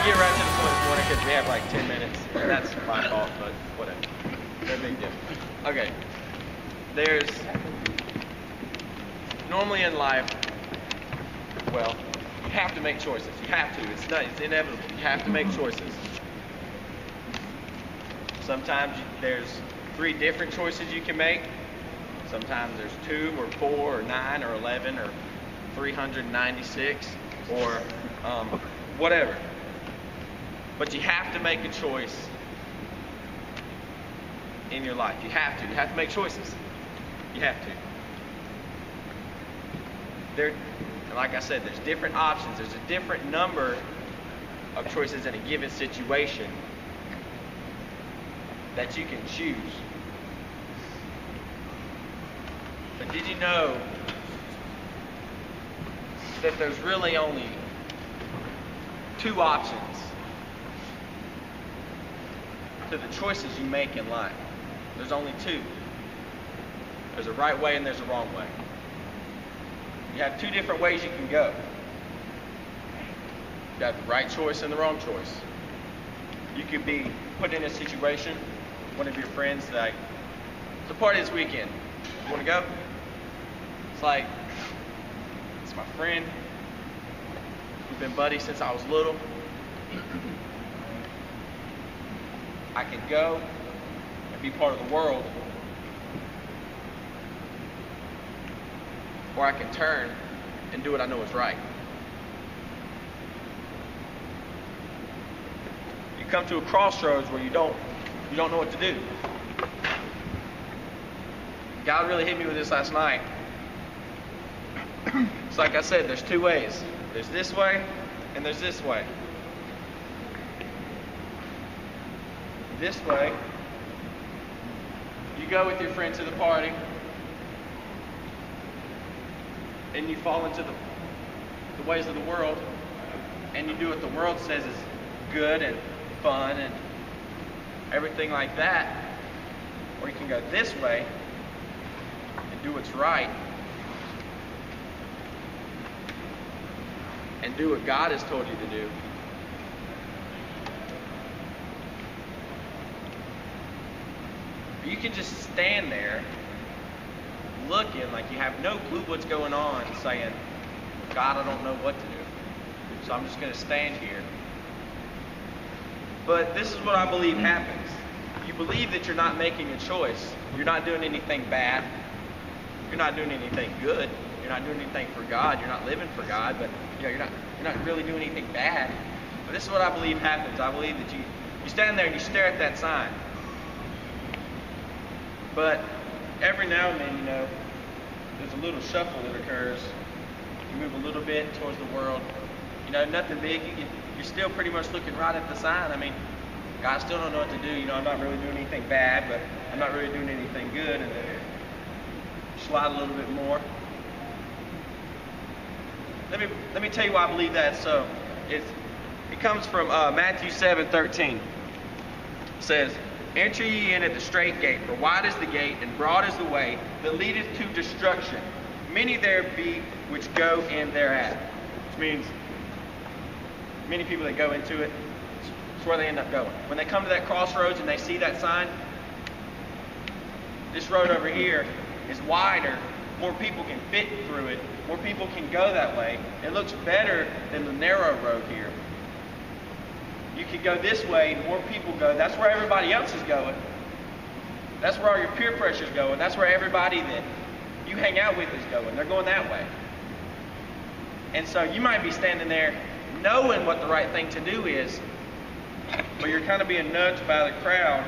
get right to the point this morning because we have like 10 minutes. And that's my fault, but whatever. No big deal. Okay. There's normally in life, well, you have to make choices. You have to. It's inevitable. You have to make choices. Sometimes there's 3 different choices you can make. Sometimes there's 2 or 4 or 9 or 11 or 396 or whatever. But you have to make a choice in your life. You have to. You have to make choices. You have to. Like I said, there's different options. There's a different number of choices in a given situation that you can choose. But did you know that there's really only 2 options to the choices you make in life? There's only 2. There's a right way and there's a wrong way. You have 2 different ways you can go. You have the right choice and the wrong choice. You could be put in a situation, one of your friends like, it's a party this weekend. You want to go? It's like, it's my friend. We've been buddies since I was little. I can go and be part of the world, or I can turn and do what I know is right. You come to a crossroads where you don't know what to do. God really hit me with this last night. It's like I said, there's 2 ways. There's this way and there's this way. This way, you go with your friend to the party and you fall into the ways of the world and you do what the world says is good and fun and everything like that. Or you can go this way and do what's right and do what God has told you to do. You can just stand there looking like you have no clue what's going on, saying, God, I don't know what to do, so I'm just going to stand here. But this is what I believe happens. You believe that you're not making a choice. You're not doing anything bad. You're not doing anything good. You're not doing anything for God. You're not living for God, but you're not really doing anything bad. But this is what I believe happens. I believe that you stand there and you stare at that sign. But every now and then, there's a little shuffle that occurs. You move a little bit towards the world. Nothing big. You're still pretty much looking right at the sign. I mean, I still don't know what to do. I'm not really doing anything bad, but I'm not really doing anything good. And then slide a little bit more. Let me tell you why I believe that. So it comes from Matthew 7:13. It says, Enter ye in at the strait gate, for wide is the gate, and broad is the way that leadeth to destruction. Many there be which go in thereat. Which means many people that go into it, it's where they end up going. When they come to that crossroads and they see that sign, this road over here is wider. More people can fit through it. More people can go that way. It looks better than the narrow road here. You could go this way, and more people go. That's where everybody else is going. That's where all your peer pressure is going. That's where everybody that you hang out with is going. They're going that way. And so you might be standing there knowing what the right thing to do is, but you're kind of being nudged by the crowd.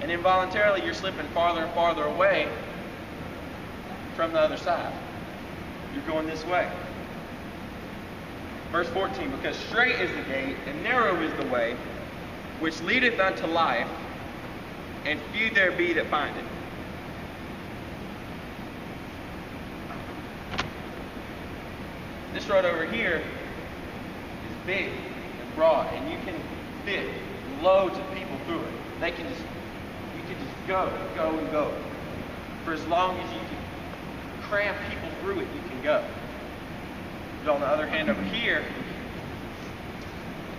And involuntarily you're slipping farther and farther away from the other side. You're going this way. Verse 14, because strait is the gate, and narrow is the way, which leadeth unto life, and few there be that find it. This road over here is big and broad, and you can fit loads of people through it. You can just go and go. For as long as you can cram people through it, you can go. But on the other hand, over here,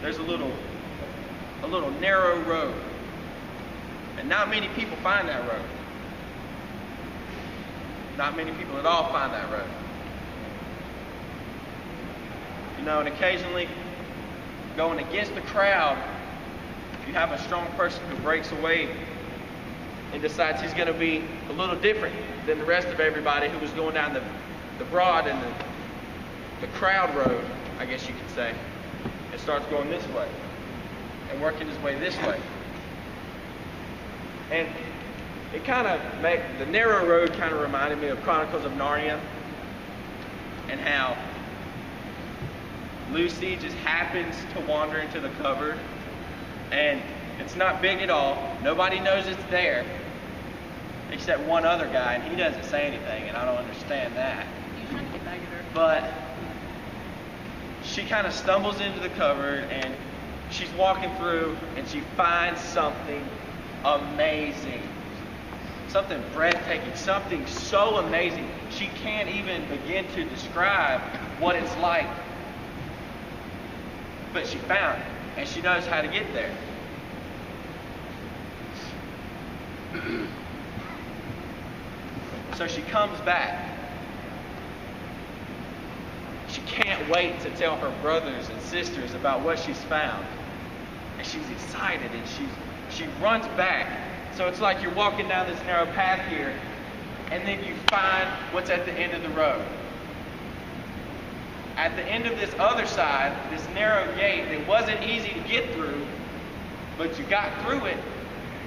there's a little narrow road. And not many people find that road. Not many people at all find that road. You know, and occasionally, going against the crowd, you have a strong person who breaks away and decides he's going to be a little different than the rest of everybody who was going down the broad and the crowd road, I guess you could say, and starts going this way and working his way this way. And it kind of the narrow road kind of reminded me of Chronicles of Narnia, and how Lucy just happens to wander into the cupboard, and it's not big at all. Nobody knows it's there except one other guy, and he doesn't say anything, and I don't understand that. You're trying to get back at her. But she kind of stumbles into the cupboard, and she's walking through, and she finds something amazing. Something breathtaking, something so amazing. She can't even begin to describe what it's like. But she found it, and she knows how to get there. So she comes back. She can't wait to tell her brothers and sisters about what she's found. And she's excited, and she runs back. So it's like you're walking down this narrow path here, and then you find what's at the end of the road. At the end of this other side, this narrow gate that wasn't easy to get through, but you got through it,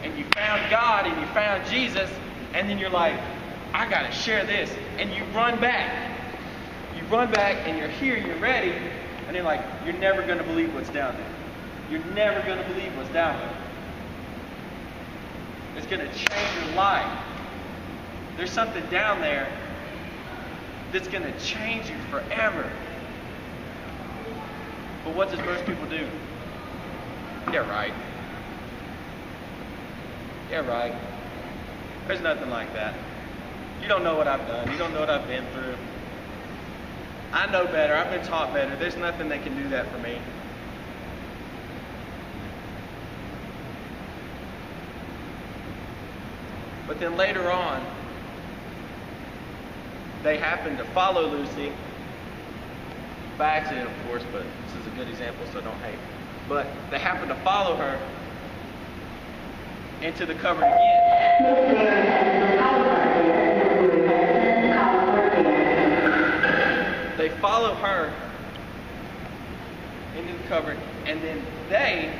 and you found God, and you found Jesus, and then you're like, I gotta share this. And you run back. You run back, and you're here, you're ready, and you're like, you're never gonna believe what's down there. You're never gonna believe what's down there. It's going to change your life. There's something down there that's going to change you forever. But what does most people do? Yeah, right. Yeah, right. There's nothing like that. You don't know what I've done. You don't know what I've been through. I know better. I've been taught better. There's nothing that can do that for me. But then later on, they happen to follow Lucy, by accident of course, but this is a good example, so don't hate. But they happen to follow her into the cupboard again. They follow her into the cupboard, and then they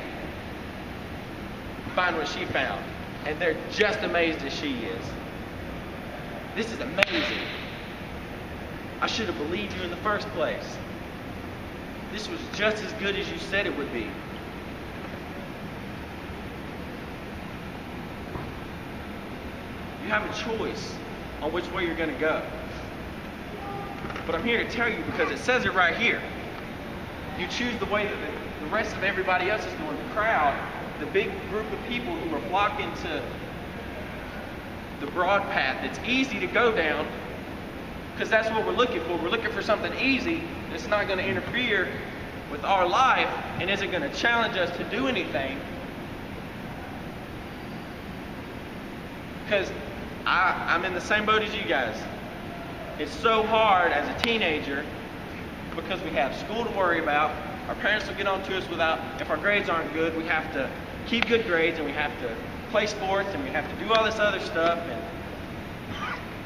find what she found. And they're just amazed as she is. This is amazing. I should have believed you in the first place. This was just as good as you said it would be. You have a choice on which way you're going to go. But I'm here to tell you, because it says it right here. You choose the way that the rest of everybody else is going. The crowd, the big group of people who are flocking to the broad path that's easy to go down, because that's what we're looking for. We're looking for something easy that's not going to interfere with our life and isn't going to challenge us to do anything. Because I'm in the same boat as you guys. It's so hard as a teenager because we have school to worry about. Our parents will get on to us if our grades aren't good, we have to keep good grades, and we have to play sports, and we have to do all this other stuff, and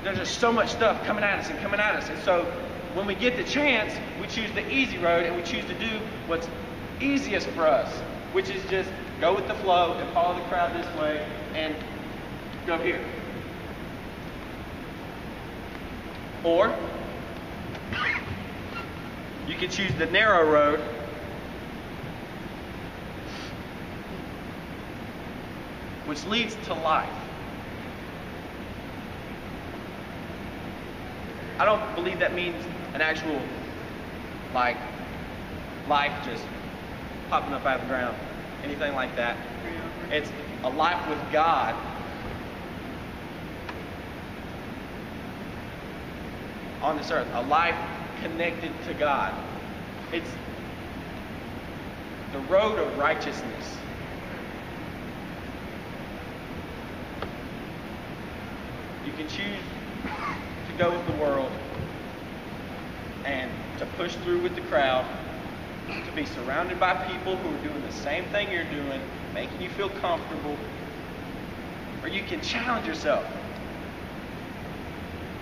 there's just so much stuff coming at us. And so when we get the chance, we choose the easy road, and we choose to do what's easiest for us, which is just go with the flow and follow the crowd this way and go here. Or you can choose the narrow road, which leads to life. I don't believe that means an actual, life just popping up out of the ground, anything like that. It's a life with God on this earth, a life connected to God. the road of righteousness. You can choose to go with the world and to push through with the crowd, to be surrounded by people who are doing the same thing you're doing, making you feel comfortable. Or you can challenge yourself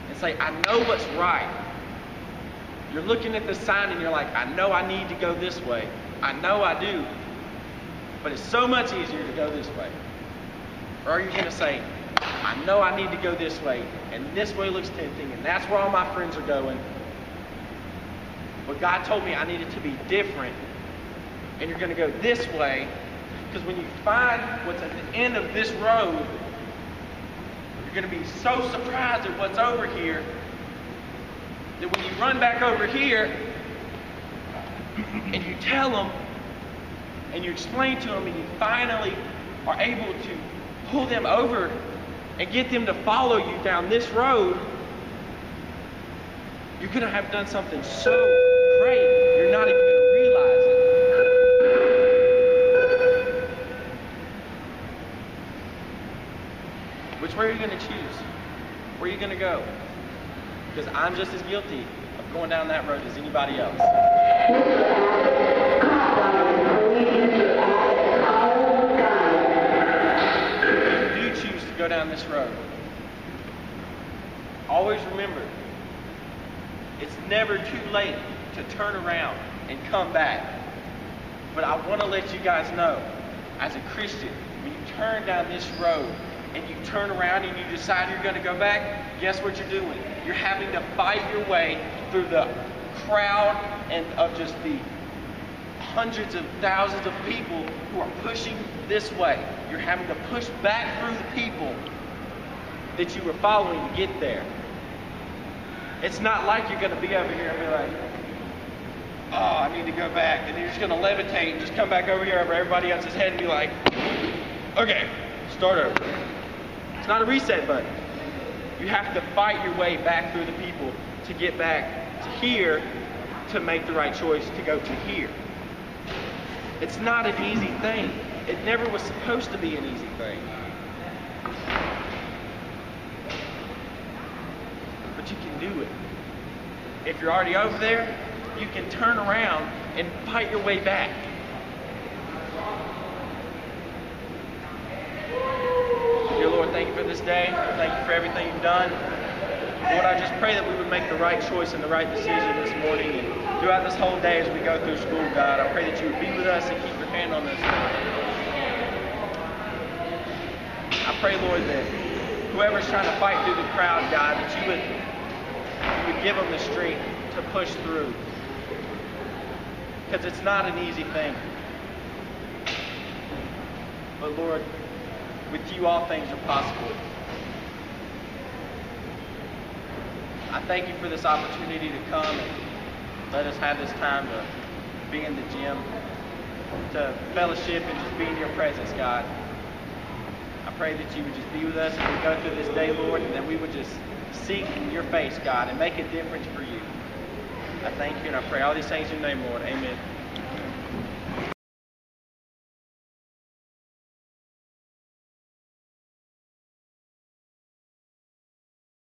and say, I know what's right. You're looking at the sign and you're like, I know I need to go this way. I know I do. But it's so much easier to go this way. Or are you going to say, I know I need to go this way, and this way looks tempting, and that's where all my friends are going. But God told me I needed to be different, and you're going to go this way, because when you find what's at the end of this road, you're going to be so surprised at what's over here that when you run back over here and you tell them and you explain to them and you finally are able to pull them over and get them to follow you down this road, you're going to have done something so great you're not even going to realize it. Which way are you going to choose? Where are you going to go? Because I'm just as guilty of going down that road as anybody else. If you do choose to go down this road, always remember, it's never too late to turn around and come back. But I want to let you guys know, as a Christian, when you turn down this road and you turn around and you decide you're going to go back, guess what you're doing? You're having to fight your way through the crowd and of just the hundreds of thousands of people who are pushing this way. You're having to push back through the people that you were following to get there. It's not like you're going to be over here and be like, oh, I need to go back. And you're just going to levitate and just come back over here over everybody else's head and be like, okay, start over. It's not a reset button. You have to fight your way back through the people to get back to here to make the right choice to go to here. It's not an easy thing. It never was supposed to be an easy thing. But you can do it. If you're already over there, you can turn around and fight your way back. Dear Lord, thank you for this day. Thank you for everything you've done. Lord, I just pray that we would make the right choice and the right decision this morning and throughout this whole day as we go through school, God. I pray that you would be with us and keep your hand on us, Lord. I pray, Lord, that whoever's trying to fight through the crowd, God, that you would give them the strength to push through. Because it's not an easy thing. But Lord, with you all things are possible. I thank you for this opportunity to come and let us have this time to be in the gym, to fellowship and just be in your presence, God. I pray that you would just be with us as we go through this day, Lord, and that we would just seek your face, God, and make a difference for you. I thank you and I pray all these things in your name, Lord. Amen.